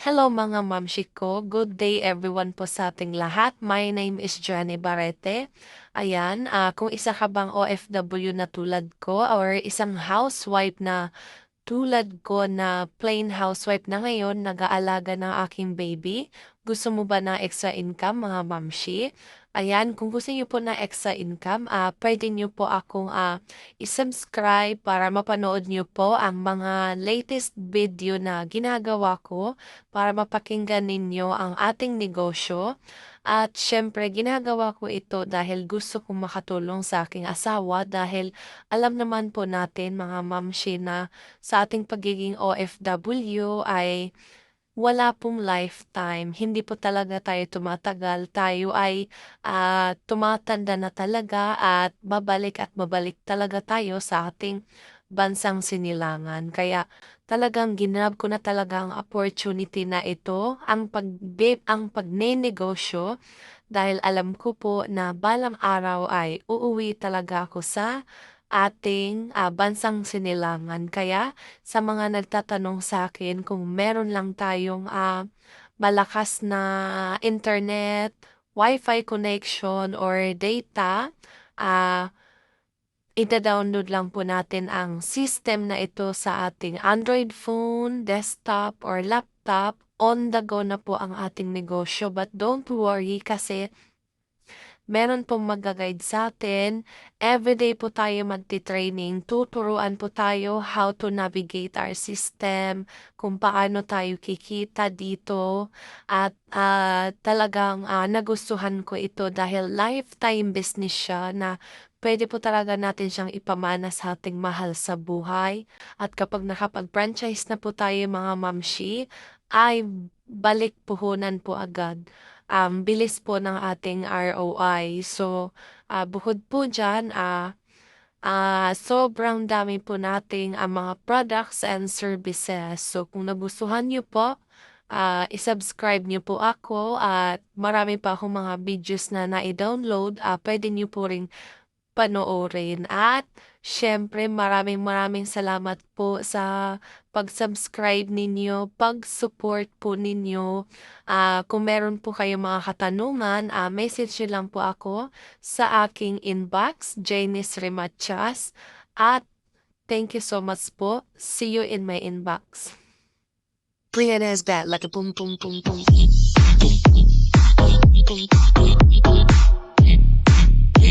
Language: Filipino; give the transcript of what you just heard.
Hello mga mamshi ko. Good day everyone po sa ating lahat. My name is Jenny Barrete. Ayan, kung isa ka bang OFW na tulad ko or isang housewife na tulad ko na plain housewife na ngayon, nag-aalaga ng aking baby. Gusto mo ba na extra income, mga mamshi? Ayan, kung gusto niyo po na extra income, pwede niyo po akong i-subscribe para mapanood niyo po ang mga latest video na ginagawa ko para mapakinggan ninyo ang ating negosyo. At syempre, ginagawa ko ito dahil gusto kong makatulong sa aking asawa dahil alam naman po natin mga mamshi na sa ating pagiging OFW ay wala pong lifetime. Hindi po talaga tayo tumatagal. Tayo ay tumatanda na talaga at babalik talaga tayo sa ating bansang sinilangan. Kaya talagang ginrab ko na talaga ang opportunity na ito, ang pagnenegosyo, dahil alam ko po na balang araw ay uuwi talaga ako sa ating bansang sinilangan. Kaya sa mga nagtatanong sa akin kung meron lang tayong malakas na internet, Wi-Fi connection or data, ah, ida-download lang po natin ang system na ito sa ating Android phone, desktop, or laptop. On the go na po ang ating negosyo. But don't worry kasi meron pong magga-guide sa'tin. Everyday po tayo magti-training. Tuturuan po tayo how to navigate our system, kung paano tayo kikita dito. At talagang nagustuhan ko ito dahil lifetime business siya na pwede po talaga natin siyang ipamana sa ating mahal sa buhay. At kapag nakapag-franchise na po tayo mga mamshi, ay balik puhunan po agad. Bilis po ng ating ROI. So, bukod po diyan, sobrang dami po nating mga products and services. So, kung nagustuhan niyo po, i-subscribe niyo po ako at marami pa akong mga videos na nai-download. Pwede niyo po ring panoorin. At syempre maraming salamat po sa pag-subscribe ninyo, pag-support po ninyo. Kung meron po kayong mga katanungan, message niyo lang po ako sa aking inbox, Janice Remachas. At thank you so much po. See you in my inbox. Bring that ass back like a boom, boom, boom, boom.